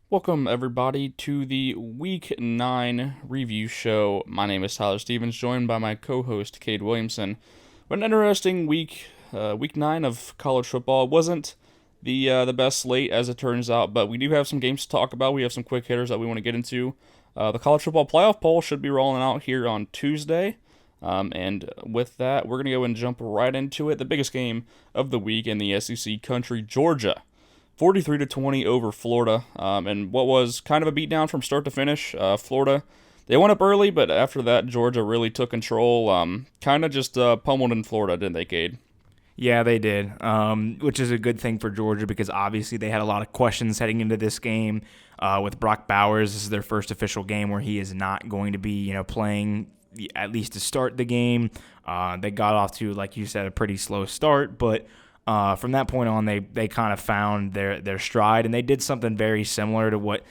Welcome, everybody, to the Week 9 review show. My name is Tyler Stevens, joined by my co host, Cade Williamson. What an interesting week, Week 9 of college football. It wasn't the best slate, as it turns out, but we do have some games to talk about. We have some quick hitters that we want to get into. The college football playoff poll should be rolling out here on Tuesday. And with that, we're going to go and jump right into it. The biggest game of the week in the SEC country, Georgia 43-20 over Florida, and what was kind of a beatdown from start to finish. Florida, they went up early, but after that, Georgia really took control. Kind of just pummeled in Florida, didn't they, Cade? Yeah, they did, which is a good thing for Georgia because obviously they had a lot of questions heading into this game. With Brock Bowers, this is their first official game where he is not going to be, playing at least to start the game. They got off to, like you said, a pretty slow start, but from that point on, they kind of found their stride, and they did something very similar to what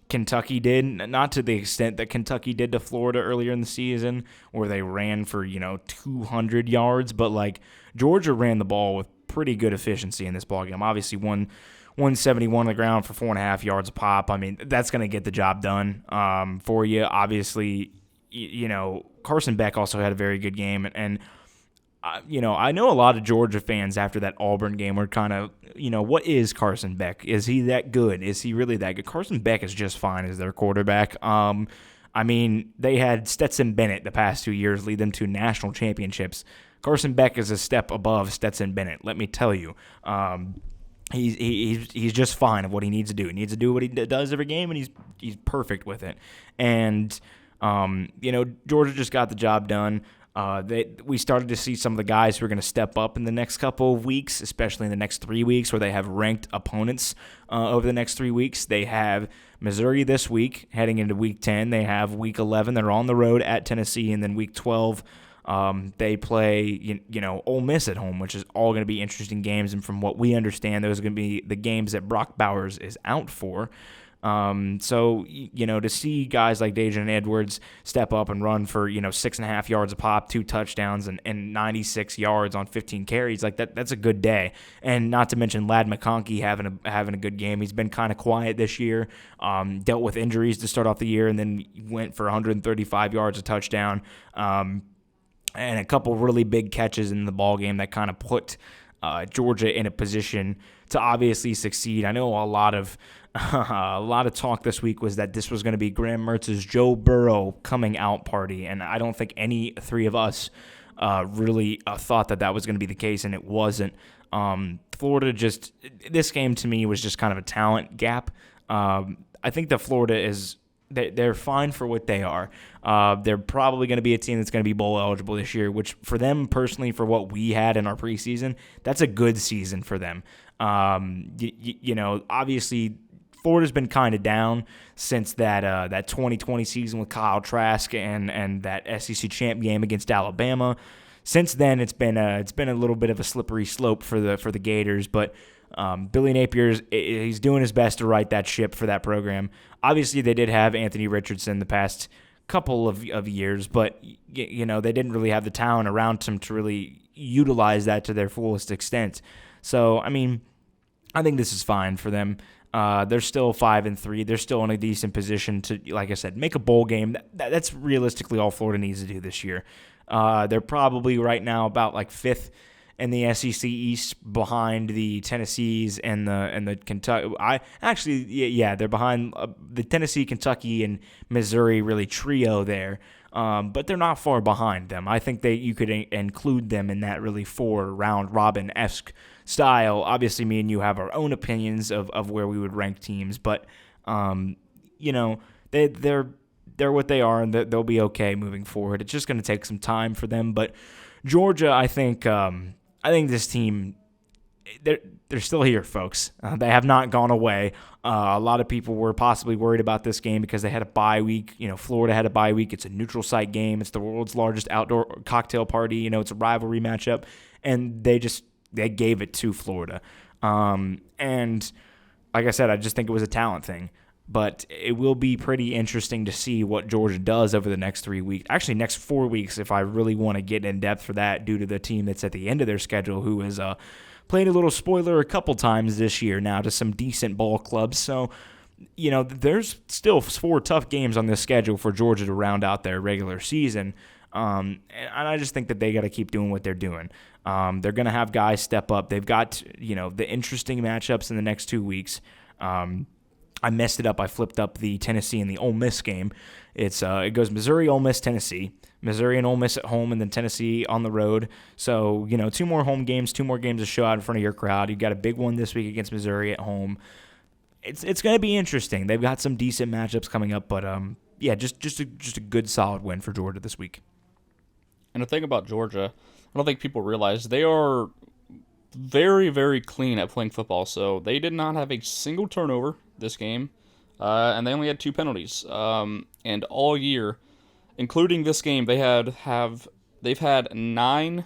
Kentucky did, not to the extent that Kentucky did to Florida earlier in the season, where they ran for 200 yards, but like Georgia ran the ball with pretty good efficiency in this ballgame. Obviously, 171 on the ground for 4.5 yards a pop. I mean, that's going to get the job done for you. Obviously, Carson Beck also had a very good game, and I know a lot of Georgia fans after that Auburn game were kind of, what is Carson Beck? Is he that good? Is he really that good? Carson Beck is just fine as their quarterback. I mean, they had Stetson Bennett the past 2 years lead them to national championships. Carson Beck is a step above Stetson Bennett, let me tell you. He's just fine of what he needs to do. He needs to do what he does every game, and he's perfect with it. And, Georgia just got the job done. We started to see some of the guys who are going to step up in the next couple of weeks, especially in the next 3 weeks where they have ranked opponents over the next 3 weeks. They have Missouri this week heading into Week 10. They have Week 11. They're on the road at Tennessee. And then Week 12, they play, Ole Miss at home, which is all going to be interesting games. And from what we understand, those are going to be the games that Brock Bowers is out for. To see guys like Daijun Edwards step up and run for, 6.5 yards a pop, 2 touchdowns, and 96 yards on 15 carries, like that's a good day. And not to mention Ladd McConkey having a good game. He's been kind of quiet this year, dealt with injuries to start off the year, and then went for 135 yards, a touchdown, and a couple really big catches in the ball game that kind of put Georgia in a position to obviously succeed. I know a lot of talk this week was that this was going to be Graham Mertz's Joe Burrow coming out party, and I don't think any three of us really thought that was going to be the case, and it wasn't. Florida this game to me was just kind of a talent gap. I think that Florida is they're fine for what they are. They're probably going to be a team that's going to be bowl eligible this year, which for them personally, for what we had in our preseason, that's a good season for them. Obviously Florida's been kind of down since that 2020 season with Kyle Trask and that SEC champ game against Alabama. Since then, it's been a little bit of a slippery slope for the Gators, but Billy Napier he's doing his best to right that ship for that program. Obviously, they did have Anthony Richardson the past couple of years, but they didn't really have the talent around him to really utilize that to their fullest extent. So, I mean, I think this is fine for them. They're still 5-3. They're still in a decent position to, like I said, make a bowl game. That's realistically all Florida needs to do this year. They're probably right now about like 5th in the SEC East, behind the Tennessees and the Kentucky. They're behind the Tennessee, Kentucky, and Missouri really trio there. But they're not far behind them. I think you could include them in that really 4-round robin-esque style. Obviously, me and you have our own opinions of where we would rank teams, but they're what they are, and they'll be okay moving forward. It's just going to take some time for them. But Georgia, I think this team, they're still here, folks. They have not gone away. A lot of people were possibly worried about this game because they had a bye week. Florida had a bye week. It's a neutral site game. It's the world's largest outdoor cocktail party. It's a rivalry matchup, and they gave it to Florida. And like I said, I just think it was a talent thing. But it will be pretty interesting to see what Georgia does over the next 3 weeks. Actually, next 4 weeks, if I really want to get in depth for that, due to the team that's at the end of their schedule, who is played a little spoiler a couple times this year now to some decent ball clubs. So, there's still 4 tough games on this schedule for Georgia to round out their regular season. And I just think that they got to keep doing what they're doing. They're going to have guys step up. They've got, the interesting matchups in the next 2 weeks. I messed it up. I flipped up the Tennessee and the Ole Miss game. It goes Missouri, Ole Miss, Tennessee. Missouri and Ole Miss at home, and then Tennessee on the road. So, 2 more home games, 2 more games to show out in front of your crowd. You've got a big one this week against Missouri at home. It's going to be interesting. They've got some decent matchups coming up, but just a good solid win for Georgia this week. And the thing about Georgia, I don't think people realize they are very, very clean at playing football. So they did not have a single turnover this game, and they only had 2 penalties. And all year, including this game, they've had 9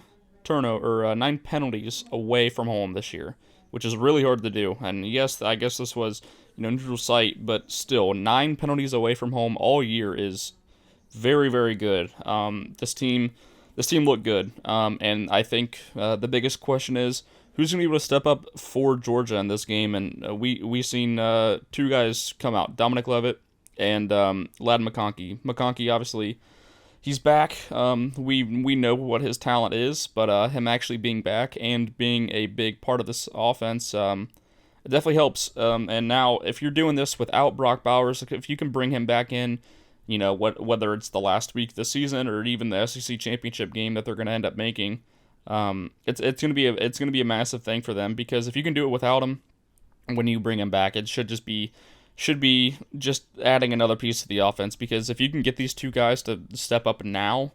penalties away from home this year, which is really hard to do. And yes, I guess this was neutral site, but still 9 penalties away from home all year is very, very good. This team looked good, and I think the biggest question is who's going to be able to step up for Georgia in this game. And we seen 2 guys come out, Dominic Levitt and Ladd McConkey. McConkey, obviously, he's back. We know what his talent is, but him actually being back and being a big part of this offense, it definitely helps. And now, if you're doing this without Brock Bowers, if you can bring him back in, whether it's the last week of the season or even the SEC championship game that they're going to end up making, it's going to be a massive thing for them, because if you can do it without him, when you bring him back, it should be just adding another piece to the offense, because if you can get these 2 guys to step up now,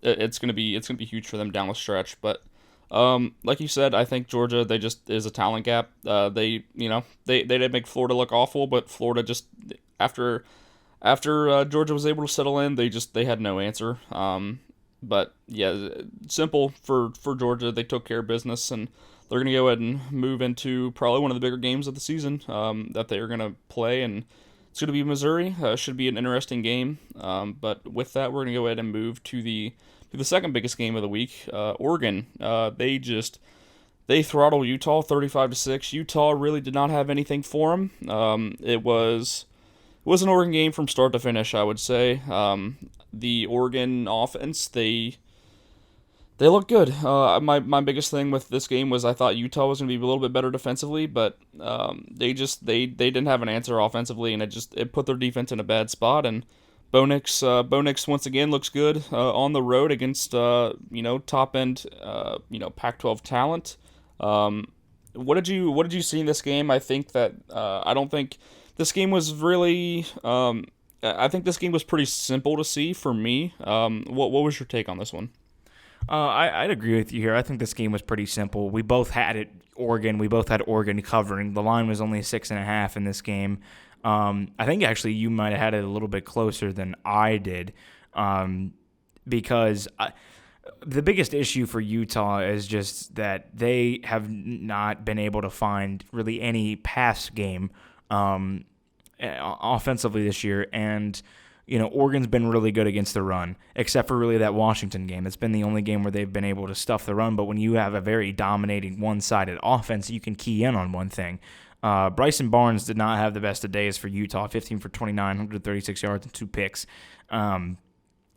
it's going to be huge for them down the stretch. But like you said, I think Georgia, they just is a talent gap. They did make Florida look awful, but Florida just after Georgia was able to settle in, they had no answer. But yeah, simple for Georgia. They took care of business, and they're going to go ahead and move into probably one of the bigger games of the season that they're going to play, and it's going to be Missouri. Should be an interesting game. But with that, we're going to go ahead and move to the second biggest game of the week. Oregon. They throttled Utah 35-6. Utah really did not have anything for them. It was an Oregon game from start to finish, I would say. The Oregon offense, they look good. My biggest thing with this game was I thought Utah was going to be a little bit better defensively, but they didn't have an answer offensively, and it put their defense in a bad spot. And Bo Nix once again looks good on the road against top end Pac-12 talent. What did you see in this game? I think that I don't think this game was really. I think this game was pretty simple to see for me. What was your take on this one? I'd agree with you here. I think this game was pretty simple. We both had Oregon. We both had Oregon covering. The line was only 6.5 in this game. I think actually you might have had it a little bit closer than I did, because the biggest issue for Utah is just that they have not been able to find really any pass game offensively this year, and Oregon's been really good against the run, except for really that Washington game. It's been the only game where they've been able to stuff the run, but when you have a very dominating one-sided offense, you can key in on one thing. Bryson Barnes did not have the best of days for Utah, 15 for 29, 136 yards and 2 picks.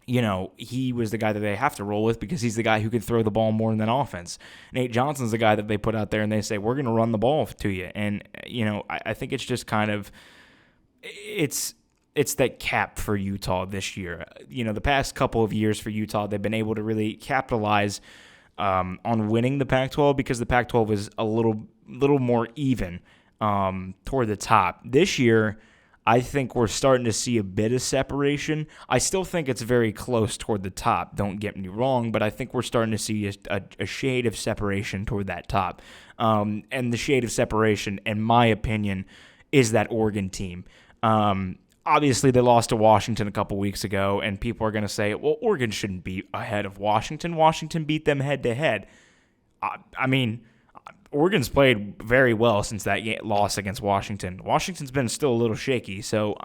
He was the guy that they have to roll with because he's the guy who can throw the ball more than offense. Nate Johnson's the guy that they put out there and they say, we're going to run the ball to you. And, I think it's just kind of it's that cap for Utah this year. The past couple of years for Utah, they've been able to really capitalize on winning the Pac-12 because the Pac-12 is a little more even toward the top. This year, I think we're starting to see a bit of separation. I still think it's very close toward the top, don't get me wrong, but I think we're starting to see a shade of separation toward that top. And the shade of separation, in my opinion, is that Oregon team. Obviously, they lost to Washington a couple weeks ago, and people are going to say, well, Oregon shouldn't be ahead of Washington. Washington beat them head-to-head. I mean, Oregon's played very well since that loss against Washington. Washington's been still a little shaky, so,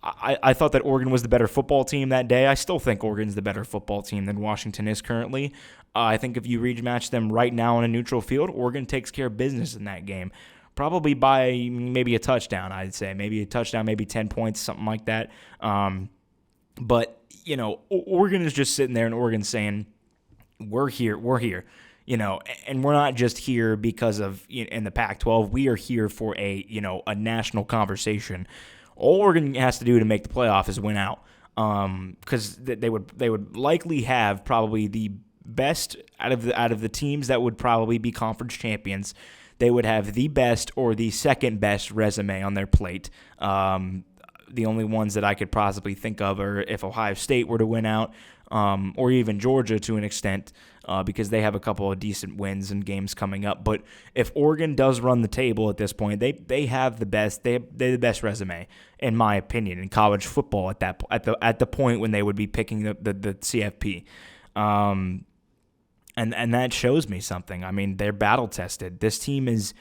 I thought that Oregon was the better football team that day. I still think Oregon's the better football team than Washington is currently. I think if you rematch them right now on a neutral field, Oregon takes care of business in that game. Probably by maybe a touchdown, I'd say. Maybe a touchdown, maybe 10 points, something like that. But, Oregon is just sitting there and Oregon's saying, we're here. And we're not just here because of in the Pac-12. We are here for a national conversation. All Oregon has to do to make the playoff is win out, because they would likely have probably the best out of the teams that would probably be conference champions. They would have the best or the second best resume on their plate. The only ones that I could possibly think of are if Ohio State were to win out, or even Georgia to an extent, because they have a couple of decent wins and games coming up. But if Oregon does run the table at this point, they have the best. They're the best resume, in my opinion, in college football at the point when they would be picking the CFP. And that shows me something. I mean, they're battle tested. This team is.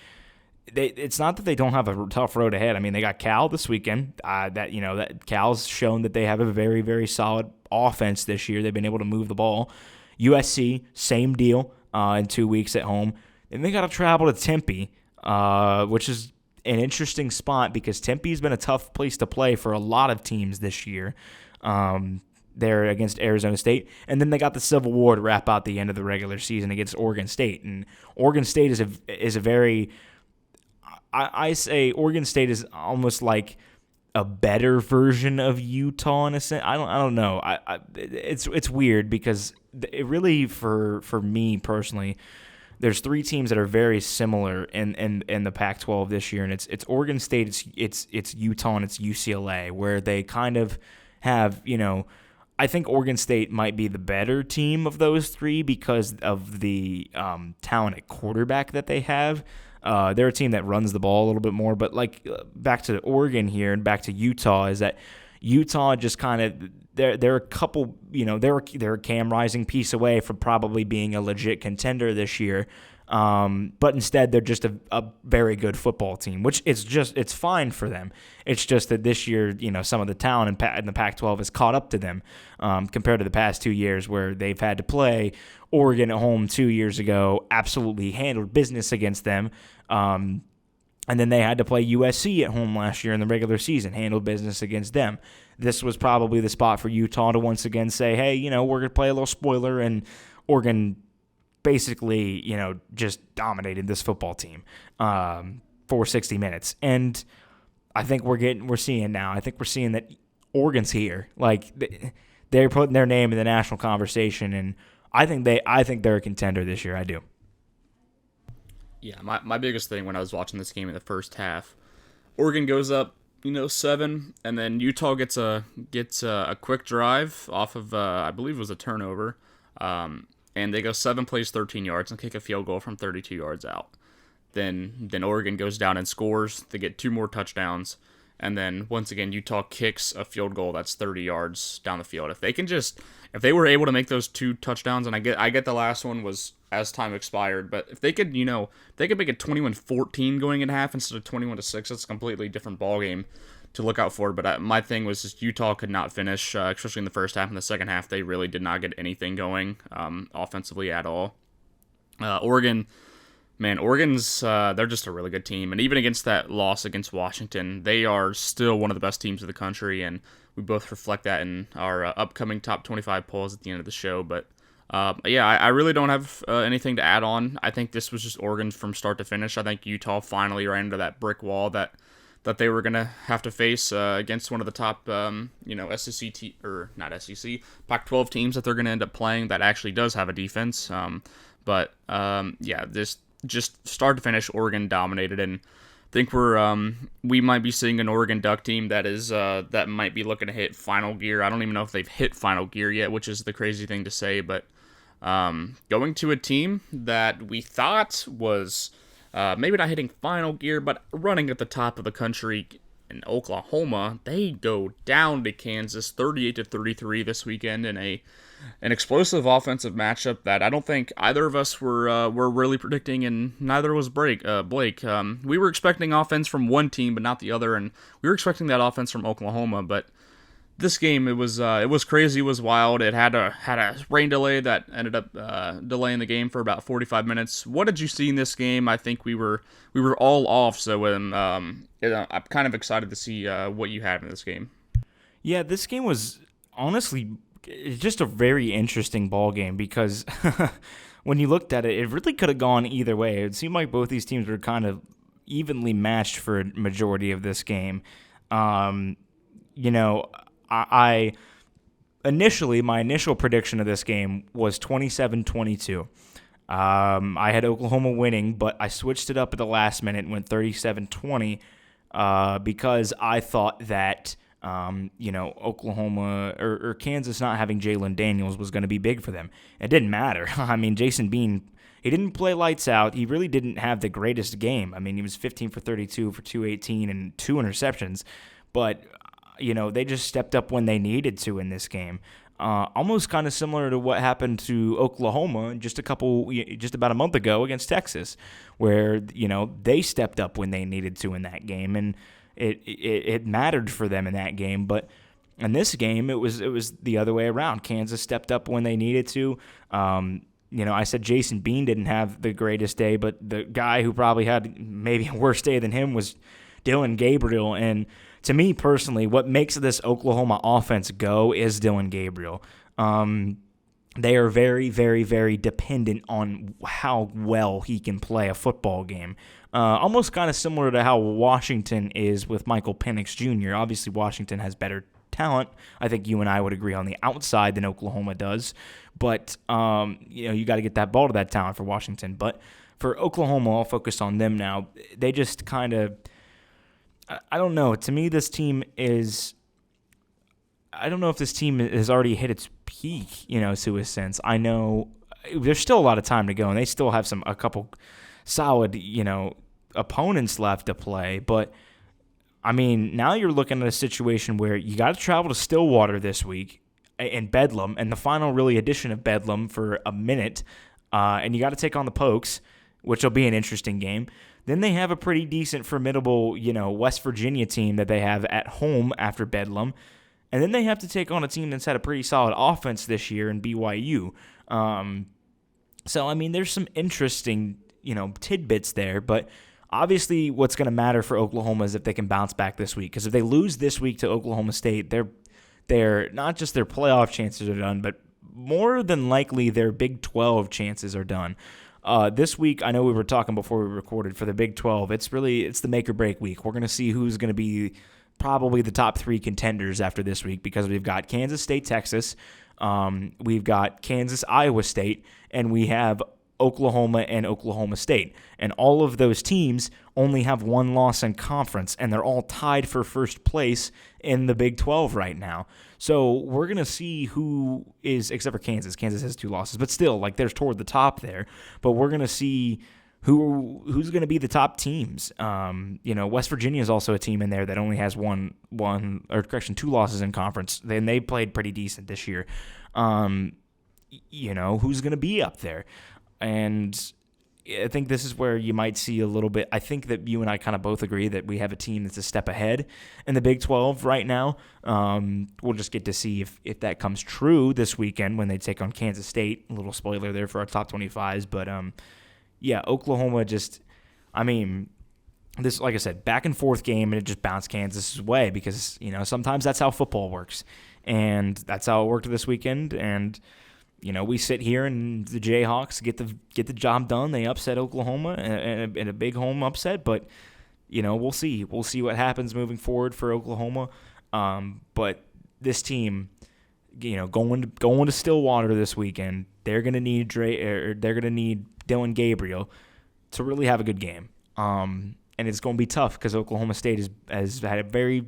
It's not that they don't have a tough road ahead. I mean, they got Cal this weekend. That Cal's shown that they have a very, very solid offense this year. They've been able to move the ball. USC, same deal in 2 weeks at home. And they got to travel to Tempe, which is an interesting spot because Tempe's been a tough place to play for a lot of teams this year. They're against Arizona State, and then they got the Civil War to wrap out the end of the regular season against Oregon State. And Oregon State is a very I say Oregon State is almost like a better version of Utah in a sense. I don't know. It's weird because it really for me personally, there's three teams that are very similar in the Pac-12 this year, and it's Oregon State, it's Utah, and it's UCLA, where they kind of have I think Oregon State might be the better team of those three because of the talent at quarterback that they have. They're a team that runs the ball a little bit more, but back to Oregon here and back to Utah is that Utah just kind of they're a couple they're a Cam Rising piece away from probably being a legit contender this year, but instead they're just a very good football team, which it's fine for them. It's just that this year some of the talent in the Pac-12 has caught up to them compared to the past 2 years where they've had to play Oregon at home 2 years ago, absolutely handled business against them. And then they had to play USC at home last year in the regular season, handled business against them. This was probably the spot for Utah to once again say, hey, we're going to play a little spoiler, and Oregon basically, just dominated this football team for 60 minutes. And I think we're seeing now. I think we're seeing that Oregon's here. They're putting their name in the national conversation, and I think they're a contender this year. I do. Yeah, my biggest thing when I was watching this game in the first half, Oregon goes up, 7, and then Utah gets a quick drive off of I believe it was a turnover, and they go 7 plays, 13 yards, and kick a field goal from 32 yards out. Then Oregon goes down and scores. They get 2 more touchdowns, and then once again Utah kicks a field goal that's 30 yards down the field. If they were able to make those 2 touchdowns, and I get the last one was as time expired, but if they could, they could make it 21-14 going in half instead of 21-6, that's a completely different ballgame to look out for. But my thing was just Utah could not finish, especially in the first half. In the second half, they really did not get anything going offensively at all. Oregon's they're just a really good team, and even against that loss against Washington, they are still one of the best teams in the country, and we both reflect that in our upcoming top 25 polls at the end of the show. But I really don't have anything to add on. I think this was just Oregon from start to finish. I think Utah finally ran into that brick wall that they were going to have to face against one of the top, Pac-12 teams that they're going to end up playing that actually does have a defense. This just start to finish, Oregon dominated, and I think we might be seeing an Oregon Duck team that might be looking to hit final gear. I don't even know if they've hit final gear yet, which is the crazy thing to say, but going to a team that we thought was maybe not hitting final gear, but running at the top of the country And Oklahoma, they go down to Kansas 38-33 this weekend in an explosive offensive matchup that I don't think either of us were really predicting, and neither was Blake. We were expecting offense from one team, but not the other, and we were expecting that offense from Oklahoma. But this game, it was crazy, it was wild. It had a rain delay that ended up delaying the game for about 45 minutes. What did you see in this game? I think we were all off, so I'm kind of excited to see what you had in this game. Yeah, this game was honestly just a very interesting ball game because when you looked at it, it really could have gone either way. It seemed like both these teams were kind of evenly matched for a majority of this game. I initially, my initial prediction of this game was 27-22. I had Oklahoma winning, but I switched it up at the last minute and went 37-20 because I thought that Oklahoma or Kansas not having Jalen Daniels was going to be big for them. It didn't matter. I mean, Jason Bean, he didn't play lights out. He really didn't have the greatest game. I mean, he was 15 for 32 for 218 and 2 interceptions, but they just stepped up when they needed to in this game. Almost kind of similar to what happened to Oklahoma just about a month ago against Texas, where they stepped up when they needed to in that game, and it mattered for them in that game. But in this game, it was the other way around. Kansas stepped up when they needed to. I said Jason Bean didn't have the greatest day, but the guy who probably had maybe a worse day than him was Dillon Gabriel. And to me personally, what makes this Oklahoma offense go is Dillon Gabriel. They are very, very, very dependent on how well he can play a football game. Almost kind of similar to how Washington is with Michael Penix Jr. Obviously, Washington has better talent. I think you and I would agree on the outside than Oklahoma does. But, you got to get that ball to that talent for Washington. But for Oklahoma, I'll focus on them now. They just kind of, I don't know. To me, this team is, I don't know if this team has already hit its peak, to a sense. I know there's still a lot of time to go, and they still have a couple solid, opponents left to play. But, I mean, now you're looking at a situation where you got to travel to Stillwater this week in Bedlam, and the final really edition of Bedlam for a minute, and you got to take on the Pokes, which will be an interesting game. Then they have a pretty decent, formidable, West Virginia team that they have at home after Bedlam. And then they have to take on a team that's had a pretty solid offense this year in BYU. So, I mean, there's some interesting, tidbits there. But obviously what's going to matter for Oklahoma is if they can bounce back this week. Because if they lose this week to Oklahoma State, they're not just their playoff chances are done, but more than likely their Big 12 chances are done. This week, I know we were talking before we recorded for the Big 12. It's the make or break week. We're going to see who's going to be probably the top 3 contenders after this week because we've got Kansas State, Texas, we've got Kansas, Iowa State, and we have Oklahoma and Oklahoma State. And all of those teams only have one loss in conference, and they're all tied for first place in the Big 12 right now. So we're going to see who is, except for Kansas. Kansas has 2 losses, but still, they're toward the top there. But we're going to see who's going to be the top teams. West Virginia is also a team in there that only has 2 losses in conference. Then they played pretty decent this year. Who's going to be up there? And I think this is where you might see a little bit. I think that you and I kind of both agree that we have a team that's a step ahead in the Big 12 right now. We'll just get to see if that comes true this weekend when they take on Kansas State. A little spoiler there for our top 25s. But, Oklahoma just, this, like I said, back and forth game, and it just bounced Kansas' way because, sometimes that's how football works. And that's how it worked this weekend. And we sit here and the Jayhawks get the job done. They upset Oklahoma in a big home upset, but we'll see. We'll see what happens moving forward for Oklahoma. But this team, going to Stillwater this weekend, they're gonna need Dillon Gabriel to really have a good game. And it's going to be tough because Oklahoma State has had a very,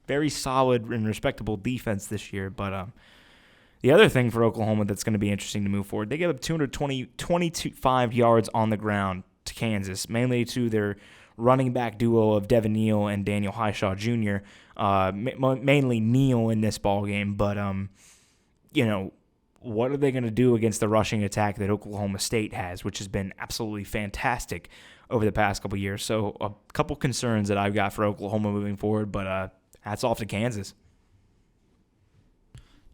very solid and respectable defense this year, but. The other thing for Oklahoma that's going to be interesting to move forward, they gave up 25 yards on the ground to Kansas, mainly to their running back duo of Devin Neal and Daniel Highshaw Jr., mainly Neal in this ball game, but what are they going to do against the rushing attack that Oklahoma State has, which has been absolutely fantastic over the past couple of years? So a couple concerns that I've got for Oklahoma moving forward, but hats off to Kansas.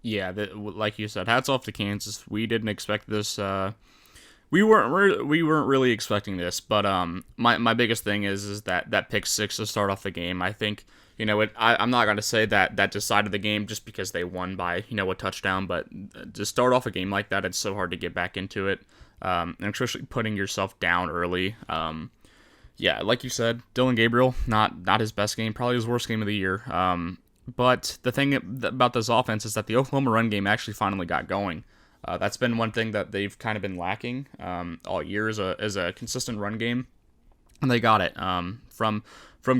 Yeah, like you said, hats off to Kansas. We didn't expect this. We weren't really expecting this, but my biggest thing is that pick six to start off the game. I think I'm not going to say that decided the game just because they won by a touchdown, but to start off a game like that, it's so hard to get back into it, and especially putting yourself down early. Yeah, like you said, Dylan Gabriel, not his best game, probably his worst game of the year. But the thing about this offense is that the Oklahoma run game actually finally got going. That's been one thing that they've kind of been lacking all year is a consistent run game, and they got it from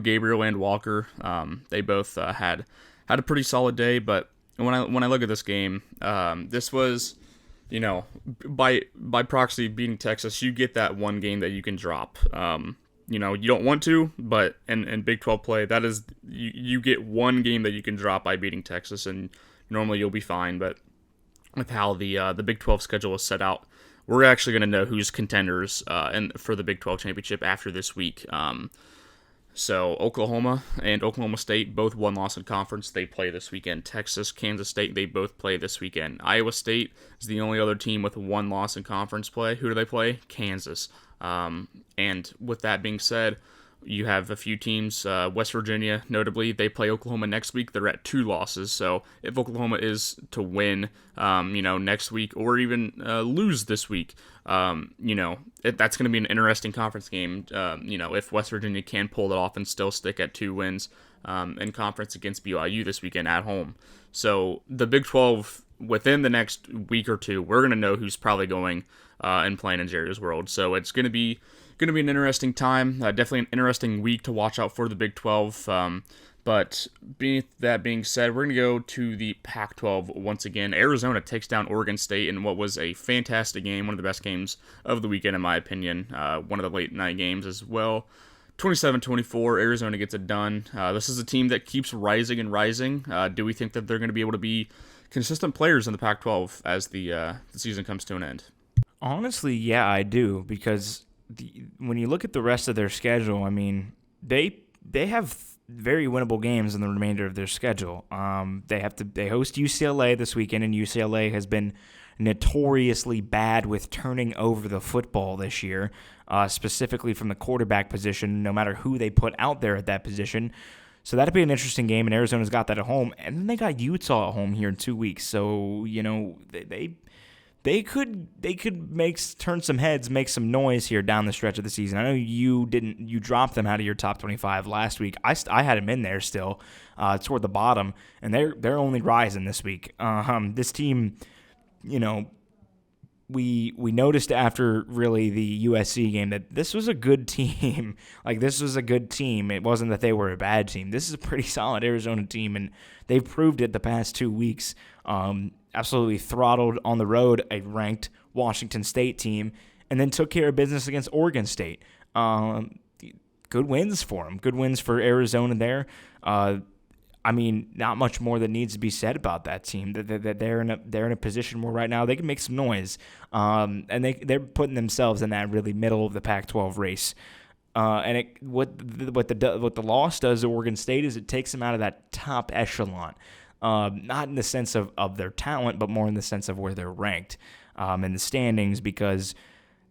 Gabriel and Walker. They both had a pretty solid day. But when I look at this game, this was by proxy beating Texas. You get that one game that you can drop. You don't want to, but in Big 12 play, that is you get one game that you can drop by beating Texas, and normally you'll be fine. But with how the Big 12 schedule is set out, we're actually going to know who's contenders for the Big 12 championship after this week. So Oklahoma and Oklahoma State, both one loss in conference. They play this weekend. Texas, Kansas State, they both play this weekend. Iowa State is the only other team with one loss in conference play. Who do they play? Kansas. And with that being said, you have a few teams, West Virginia, notably, they play Oklahoma next week. They're at 2 losses. So if Oklahoma is to win, next week or even lose this week, that's going to be an interesting conference game. If West Virginia can pull it off and still stick at 2 wins in conference against BYU this weekend at home. So the Big 12, within the next week or two, we're going to know who's probably going and playing in Jerry's World. So it's going to be an interesting time. Definitely an interesting week to watch out for the Big 12. But that being said, we're going to go to the Pac-12 once again. Arizona takes down Oregon State in what was a fantastic game, one of the best games of the weekend in my opinion. One of the late night games as well. 27-24, Arizona gets it done. This is a team that keeps rising and rising. Do we think that they're going to be able to be consistent players in the Pac-12 as the season comes to an end? Honestly, yeah, I do, because when you look at the rest of their schedule, I mean, they have very winnable games in the remainder of their schedule. They host UCLA this weekend, and UCLA has been notoriously bad with turning over the football this year, specifically from the quarterback position, no matter who they put out there at that position. So that'd be an interesting game, and Arizona's got that at home. And then they got Utah at home here in 2 weeks. So, they could turn some heads, make some noise here down the stretch of the season. I know you dropped them out of your top 25 last week. I had them in there still, toward the bottom, and they're only rising this week. This team, we noticed after really the USC game that this was a good team. Like, this was a good team. It wasn't that they were a bad team. This is a pretty solid Arizona team, and they've proved it the past 2 weeks. Absolutely throttled on the road a ranked Washington State team, and then took care of business against Oregon State. Good wins for them. Good wins for Arizona there. Not much more that needs to be said about that team. That they're in a position where right now they can make some noise, and they're putting themselves in that really middle of the Pac-12 race. What the loss does to Oregon State is it takes them out of that top echelon. Not in the sense of their talent, but more in the sense of where they're ranked in the standings, because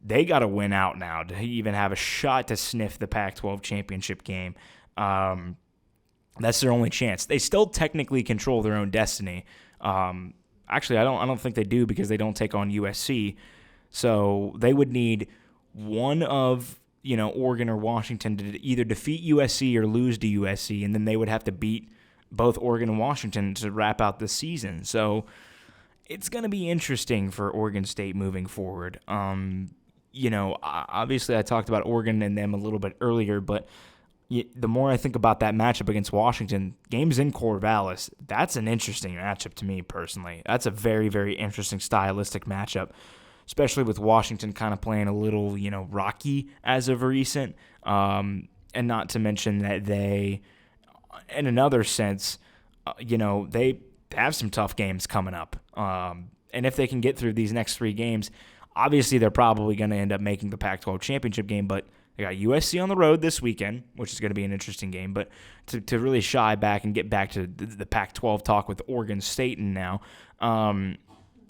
they got to win out now to even have a shot to sniff the Pac-12 championship game. That's their only chance. They still technically control their own destiny. Actually, I don't think they do, because they don't take on USC. So they would need one of Oregon or Washington to either defeat USC or lose to USC, and then they would have to beat both Oregon and Washington to wrap out the season. So it's going to be interesting for Oregon State moving forward. Obviously I talked about Oregon and them a little bit earlier, but the more I think about that matchup against Washington, games in Corvallis, that's an interesting matchup to me personally. That's a very, very interesting stylistic matchup, especially with Washington kind of playing a little, rocky as of recent. And not to mention that they, in another sense, they have some tough games coming up. And if they can get through these next 3 games, obviously they're probably going to end up making the Pac-12 championship game, but they got USC on the road this weekend, which is going to be an interesting game. But to really shy back and get back to the Pac-12 talk with Oregon State and now,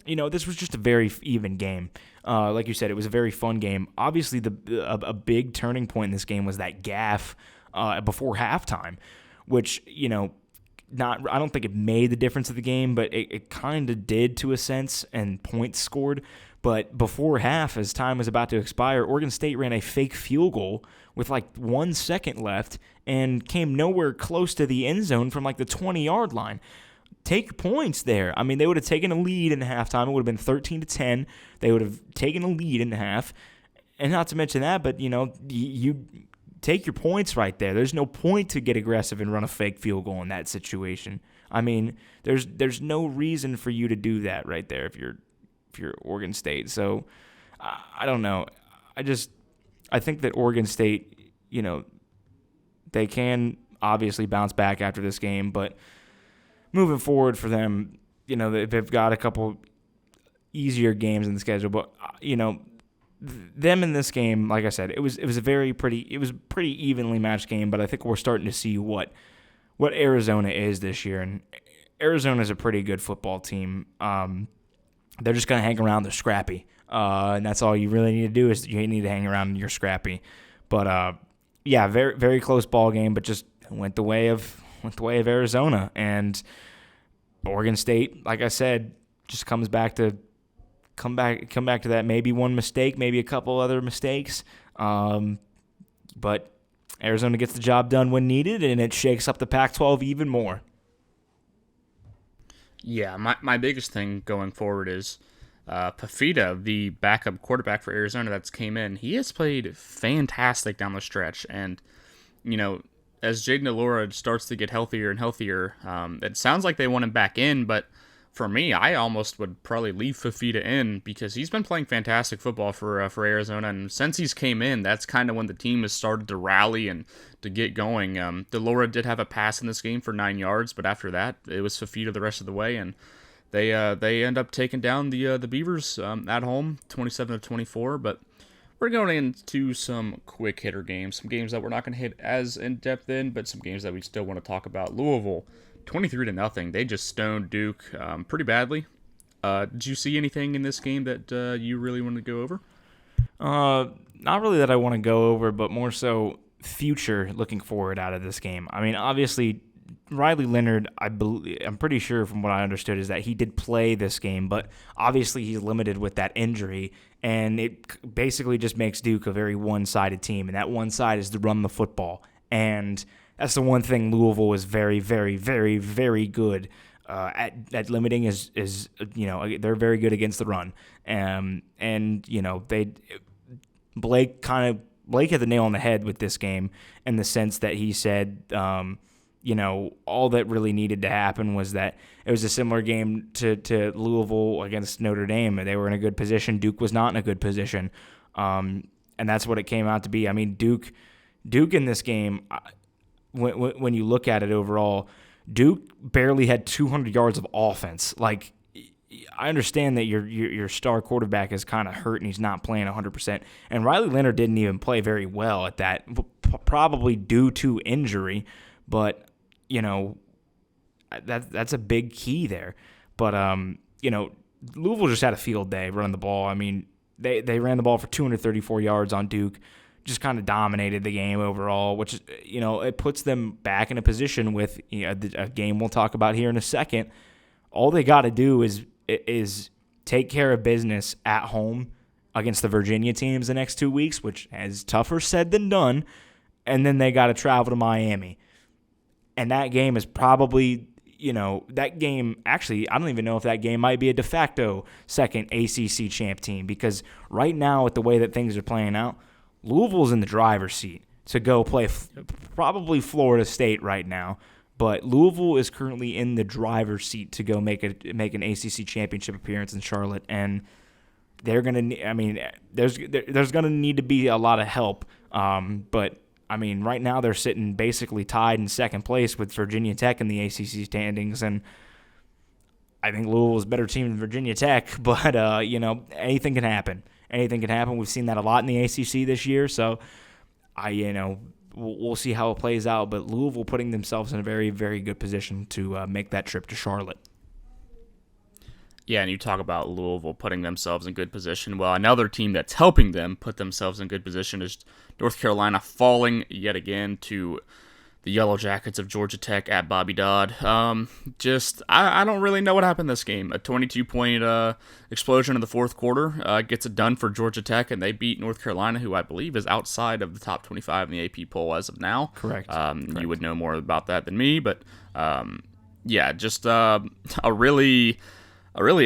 this was just a very even game. Like you said, it was a very fun game. Obviously, a big turning point in this game was that gaffe before halftime, which, I don't think it made the difference of the game, but it kind of did to a sense, and points scored. But before half, as time was about to expire, Oregon State ran a fake field goal with 1 second left and came nowhere close to the end zone from the 20-yard line. Take your points there. I mean, they would have taken a lead in halftime. It would have been 13-10. They would have taken a lead in half. And not to mention that, but, you take your points right there. There's no point to get aggressive and run a fake field goal in that situation. I mean, there's no reason for you to do that right there if you're Oregon State. So I don't know. I think that Oregon State, they can obviously bounce back after this game, but moving forward for them, they've got a couple easier games in the schedule, but them in this game, like I said, it was a pretty evenly matched game, but I think we're starting to see what Arizona is this year, and Arizona is a pretty good football team. They're just going to hang around. They're scrappy, and that's all you really need to do is you need to hang around and you're scrappy. But very very close ball game, but just went the way of Arizona, and Oregon State, like I said, just come back to that maybe one mistake, maybe a couple other mistakes, but Arizona gets the job done when needed, and it shakes up the Pac-12 even more. Yeah, my biggest thing going forward is Fafita, the backup quarterback for Arizona that's came in. He has played fantastic down the stretch, and as Jaden Delora starts to get healthier and healthier, it sounds like they want him back in, but for me, I almost would probably leave Fafita in because he's been playing fantastic football for Arizona, and since he's came in, that's kind of when the team has started to rally and to get going. Delora did have a pass in this game for 9 yards, but after that, it was Fafita the rest of the way, and they end up taking down the Beavers at home, 27-24. But we're going into some quick hitter games, some games that we're not going to hit as in depth in, but some games that we still want to talk about. Louisville, 23-0. They just stoned Duke pretty badly. Did you see anything in this game that you really want to go over? Not really that I want to go over, but more so future looking forward out of this game. I mean, obviously, Riley Leonard, I'm pretty sure from what I understood is that he did play this game, but obviously he's limited with that injury, and it basically just makes Duke a very one-sided team, and that one side is to run the football. And that's the one thing Louisville is very, very, very, very good at limiting is they're very good against the run. Blake hit the nail on the head with this game in the sense that he said, all that really needed to happen was that it was a similar game to Louisville against Notre Dame. They were in a good position. Duke was not in a good position. And that's what it came out to be. I mean, Duke in this game, when you look at it overall, Duke barely had 200 yards of offense. Like, I understand that your star quarterback is kind of hurt and he's not playing 100%. And Riley Leonard didn't even play very well at that, probably due to injury. But, that's a big key there. But, Louisville just had a field day running the ball. I mean, they ran the ball for 234 yards on Duke. Just kind of dominated the game overall, which, it puts them back in a position with a game we'll talk about here in a second. All they got to do is take care of business at home against the Virginia teams the next 2 weeks, which is tougher said than done, and then they got to travel to Miami. And that game is probably, that game, actually, I don't even know if that game might be a de facto second ACC champ team, because right now, with the way that things are playing out, Louisville's in the driver's seat to go play probably Florida State right now, but Louisville is currently in the driver's seat to go make an ACC championship appearance in Charlotte, and they're gonna. I mean, there's gonna need to be a lot of help, but I mean, right now they're sitting basically tied in second place with Virginia Tech in the ACC standings, and I think Louisville is a better team than Virginia Tech, but, anything can happen. Anything can happen. We've seen that a lot in the ACC this year, so we'll see how it plays out, but Louisville putting themselves in a very, very good position to make that trip to Charlotte. Yeah, and you talk about Louisville putting themselves in good position. Well, another team that's helping them put themselves in good position is North Carolina, falling yet again to the Yellow Jackets of Georgia Tech at Bobby Dodd. I don't really know what happened in this game. A 22-point explosion in the fourth quarter gets it done for Georgia Tech, and they beat North Carolina, who I believe is outside of the top 25 in the AP poll as of now. Correct. You would know more about that than me, but just a really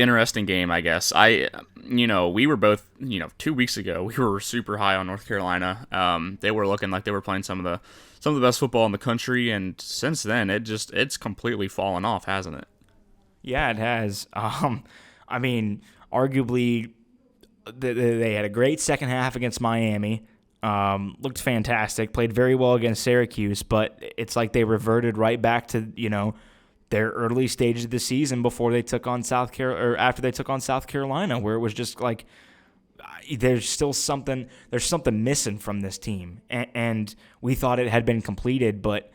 interesting game, I guess. We were both, 2 weeks ago, we were super high on North Carolina. They were looking like they were playing some of the best football in the country, and since then, it's completely fallen off, hasn't it? Yeah, it has. Arguably, they had a great second half against Miami. Looked fantastic. Played very well against Syracuse, but it's like they reverted right back to, their early stages of the season before they took on after they took on South Carolina, where it was just like there's something missing from this team, and we thought it had been completed, but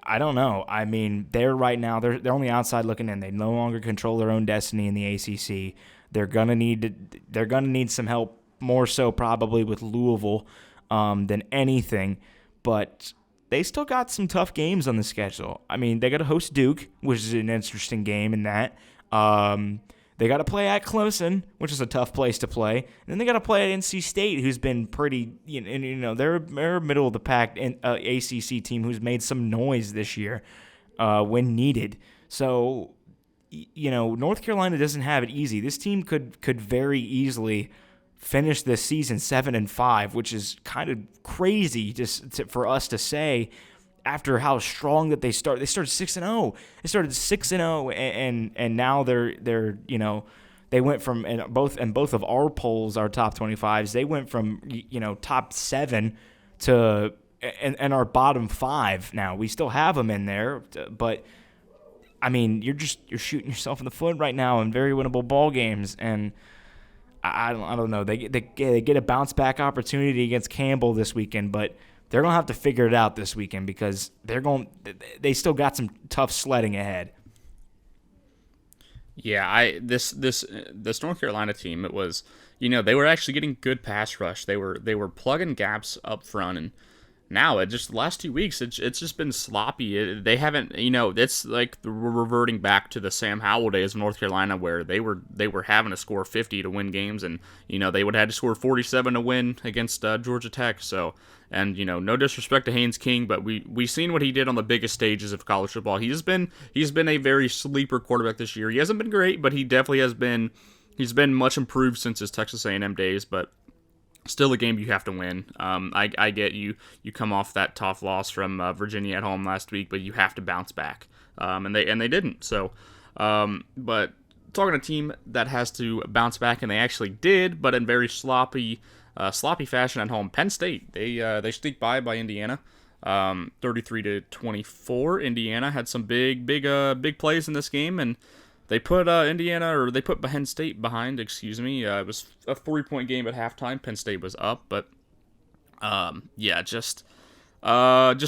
I don't know. I mean, they're right now they're only outside looking in. They no longer control their own destiny in the ACC. They're gonna need some help, more so probably with Louisville than anything, but they still got some tough games on the schedule. I mean, they got to host Duke, which is an interesting game in that. They got to play at Clemson, which is a tough place to play. And then they got to play at NC State, who's been pretty, they're a middle of the pack ACC team who's made some noise this year when needed. So, North Carolina doesn't have it easy. This team could very easily finish this season 7-5, which is kind of crazy for us to say after how strong that they started. They started 6-0. They started 6-0, and now they're they went from in both of our polls, our top 25s. They went from top 7 to and our bottom 5 now. We still have them in there, but I mean you're shooting yourself in the foot right now in very winnable ball games, and I don't know. They get a bounce back opportunity against Campbell this weekend, but they're gonna have to figure it out this weekend because they still got some tough sledding ahead. Yeah, this North Carolina team, it was they were actually getting good pass rush. They were plugging gaps up front, and now the last 2 weeks it's just been sloppy. They haven't it's like we're reverting back to the Sam Howell days of North Carolina where they were having to score 50 to win games, and they would have had to score 47 to win against Georgia Tech. So, and no disrespect to Haynes King, but we seen what he did on the biggest stages of college football. He's been a very sleeper quarterback this year. He hasn't been great, but he definitely has been. He's been much improved since his Texas A&M days, but still a game you have to win. I get you come off that tough loss from Virginia at home last week, but you have to bounce back, and they didn't. So, but talking a team that has to bounce back, and they actually did, but in very sloppy fashion at home. Penn State, they sneaked by Indiana, 33-24. Indiana had some big plays in this game, and they put Penn State behind. It was a 3-point game at halftime. Penn State was up, but just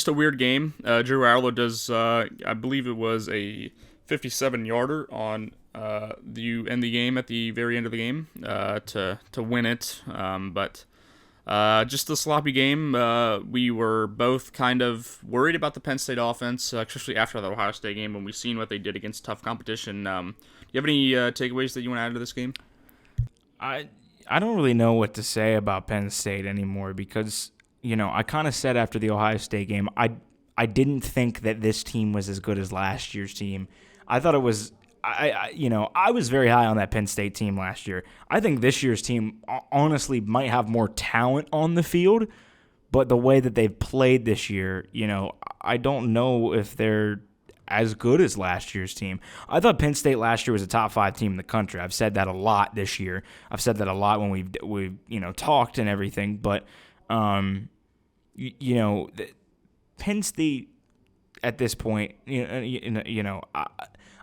a weird game. Drew Allar does, I believe it was a 57-yarder on end the game at the very end of the game to win it. But just a sloppy game. We were both kind of worried about the Penn State offense, especially after the Ohio State game when we've seen what they did against tough competition. Do you have any takeaways that you want to add to this game? I don't really know what to say about Penn State anymore because, I kind of said after the Ohio State game, I didn't think that this team was as good as last year's team. I thought it was I was very high on that Penn State team last year. I think this year's team honestly might have more talent on the field, but the way that they've played this year, I don't know if they're as good as last year's team. I thought Penn State last year was a top 5 team in the country. I've said that a lot this year. I've said that a lot when we've talked and everything, but Penn State at this point,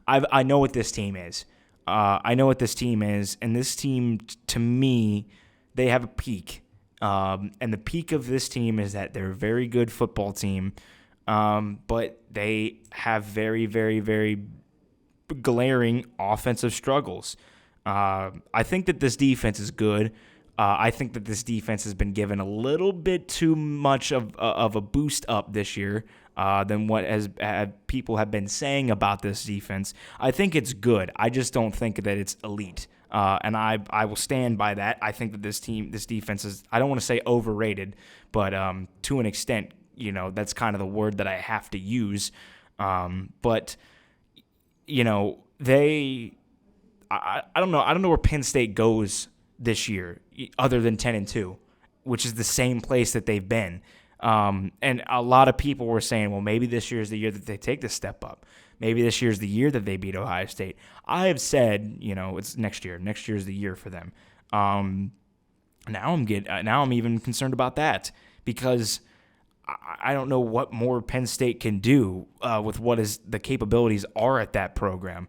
I know what this team is. I know what this team is, and this team, to me, they have a peak. And the peak of this team is that they're a very good football team, but they have very, very, very glaring offensive struggles. I think that this defense is good. I think that this defense has been given a little bit too much of a boost up this year than what people have been saying about this defense. I think it's good. I just don't think that it's elite. And I will stand by that. I think that this defense is, I don't want to say overrated, but to an extent, that's kind of the word that I have to use. But I don't know. I don't know where Penn State goes this year other than 10-2, which is the same place that they've been. And a lot of people were saying, well, maybe this year is the year that they take the step up. Maybe this year is the year that they beat Ohio State. I have said, it's next year. Next year is the year for them. Now I'm even concerned about that because I don't know what more Penn State can do with what is the capabilities are at that program.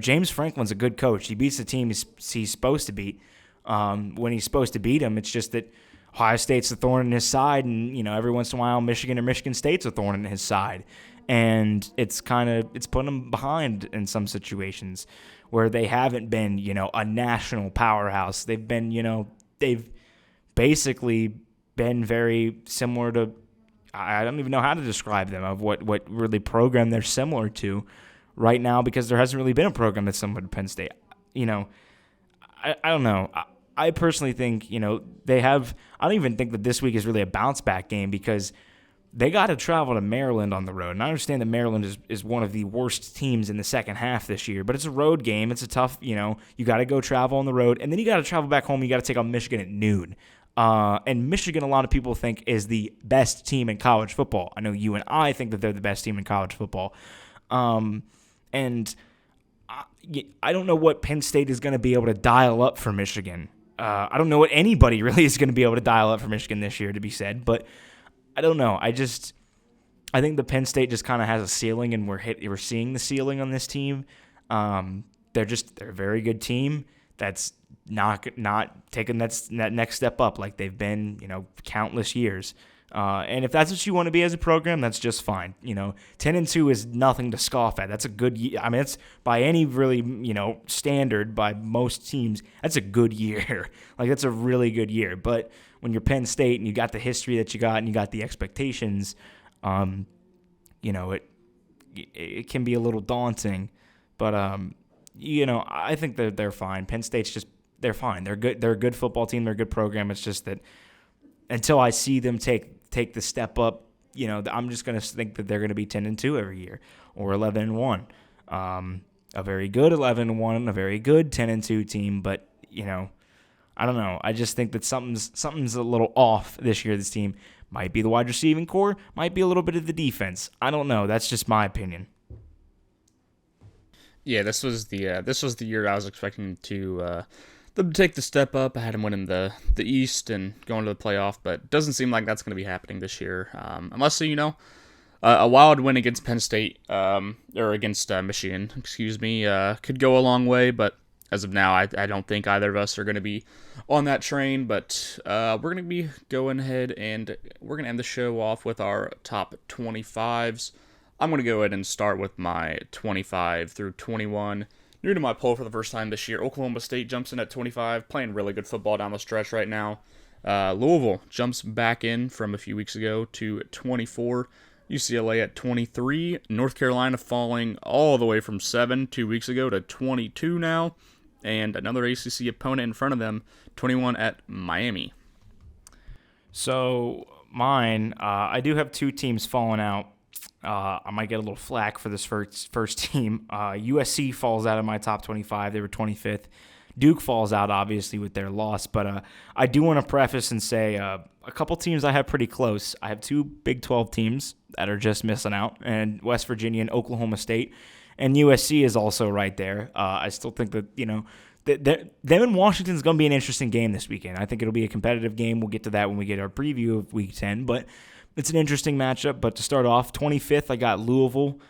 James Franklin's a good coach. He beats the team he's supposed to beat. When he's supposed to beat them, it's just that Ohio State's a thorn in his side, and every once in a while Michigan or Michigan State's a thorn in his side, and it's putting them behind in some situations where they haven't been a national powerhouse. They've been they've basically been very similar to, I don't even know how to describe them, of what really program they're similar to right now, because there hasn't really been a program that's similar to Penn State. I don't know. I personally think, they have – I don't even think that this week is really a bounce-back game because they got to travel to Maryland on the road. And I understand that Maryland is one of the worst teams in the second half this year, but it's a road game. It's a tough – you got to go travel on the road, and then you got to travel back home. You got to take on Michigan at noon. And Michigan, a lot of people think, is the best team in college football. I know you and I think that they're the best team in college football. And I don't know what Penn State is going to be able to dial up for Michigan. I don't know what anybody really is going to be able to dial up for Michigan this year, to be said. But I don't know. I think the Penn State just kind of has a ceiling, and we're seeing the ceiling on this team. They're a very good team that's not taking that next step up like they've been, countless years. And if that's what you want to be as a program, that's just fine. 10-2 is nothing to scoff at. That's a good year. I mean, it's by any really, standard by most teams, that's a good year. Like, that's a really good year. But when you're Penn State and you got the history that you got and you got the expectations, it can be a little daunting. But, I think that they're fine. Penn State's they're fine. They're good. They're a good football team. They're a good program. It's just that until I see them take the step up, I'm just going to think that they're going to be 10-2 every year or 11-1. A very good 11-1, a very good 10-2 team, but I don't know. I just think that something's a little off this year. This team might be the wide receiving core, might be a little bit of the defense. I don't know. That's just my opinion. Yeah, this was the year I was expecting to them to take the step up. I had them winning the East and going to the playoff, but it doesn't seem like that's going to be happening this year. Unless, a wild win against Penn State, or against Michigan, could go a long way, but as of now, I don't think either of us are going to be on that train, but we're going to be going ahead and we're going to end the show off with our top 25s. I'm going to go ahead and start with my 25 through 21. New to my poll for the first time this year, Oklahoma State jumps in at 25, playing really good football down the stretch right now. Louisville jumps back in from a few weeks ago to 24. UCLA at 23. North Carolina falling all the way from 7 2 weeks ago to 22 now. And another ACC opponent in front of them, 21 at Miami. So mine, I do have two teams falling out. I might get a little flack for this first team. USC falls out of my top 25. They were 25th. Duke falls out, obviously, with their loss. But I do want to preface and say a couple teams I have pretty close. I have two Big 12 teams that are just missing out, and West Virginia and Oklahoma State. And USC is also right there. I still think that, them in Washington is going to be an interesting game this weekend. I think it'll be a competitive game. We'll get to that when we get our preview of Week 10, but it's an interesting matchup. But to start off, 25th, I got Louisville.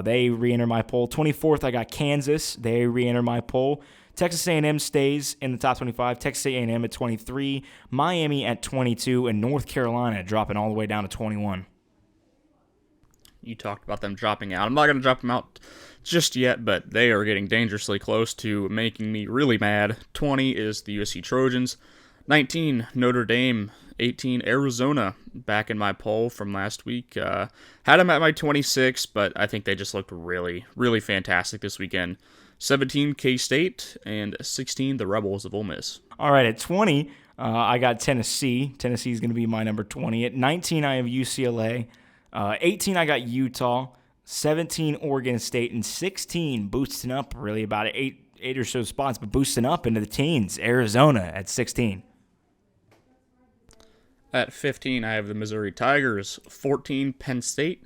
They re-enter my poll. 24th, I got Kansas. They re-enter my poll. Texas A&M stays in the top 25. Texas A&M at 23. Miami at 22. And North Carolina dropping all the way down to 21. You talked about them dropping out. I'm not going to drop them out just yet, but they are getting dangerously close to making me really mad. 20 is the USC Trojans. 19, Notre Dame. 18, Arizona, back in my poll from last week. Had them at my 26, but I think they just looked really, really fantastic this weekend. 17, K-State, and 16, the Rebels of Ole Miss. All right, at 20, I got Tennessee. Tennessee is going to be my number 20. At 19, I have UCLA. 18, I got Utah. 17, Oregon State. And 16, boosting up really about eight or so spots, but boosting up into the teens, Arizona at 16. At 15, I have the Missouri Tigers. 14, Penn State.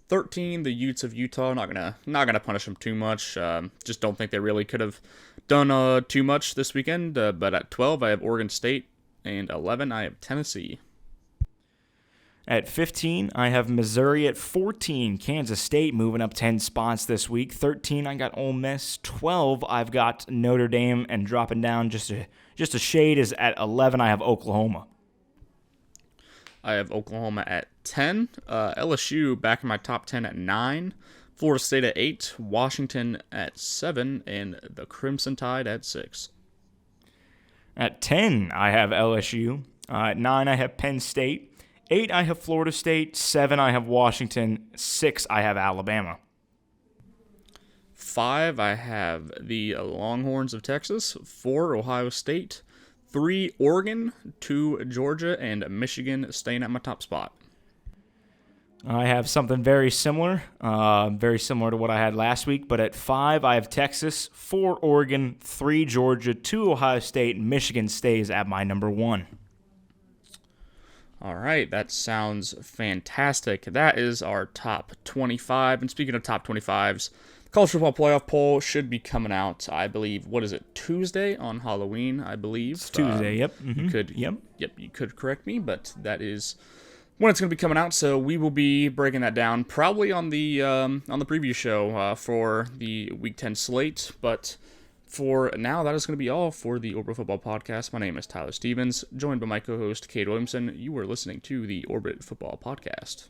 13, the Utes of Utah. Not gonna punish them too much. Just don't think they really could have done too much this weekend. But at 12, I have Oregon State, and 11, I have Tennessee. At 15, I have Missouri. At 14, Kansas State moving up 10 spots this week. 13, I got Ole Miss. 12, I've got Notre Dame, and dropping down just a shade is at 11, I have Oklahoma. I have Oklahoma at 10, LSU back in my top 10 at 9, Florida State at 8, Washington at 7, and the Crimson Tide at 6. At 10, I have LSU. At 9, I have Penn State. 8, I have Florida State. 7, I have Washington. 6, I have Alabama. 5, I have the Longhorns of Texas. 4, Ohio State. 3, Oregon, 2, Georgia, and Michigan staying at my top spot. I have something very similar to what I had last week, but at 5, I have Texas, 4, Oregon, 3, Georgia, 2, Ohio State, and Michigan stays at my number 1. All right, that sounds fantastic. That is our top 25. And speaking of top 25s, College Football Playoff poll should be coming out, I believe, what is it, Tuesday on Halloween, I believe. It's Tuesday, yep. Mm-hmm. You could correct me, but that is when it's going to be coming out, so we will be breaking that down probably on the preview show for the Week 10 slate, but for now, that is going to be all for the Orbit Football Podcast. My name is Tyler Stevens, joined by my co-host, Cade Williamson. You are listening to the Orbit Football Podcast.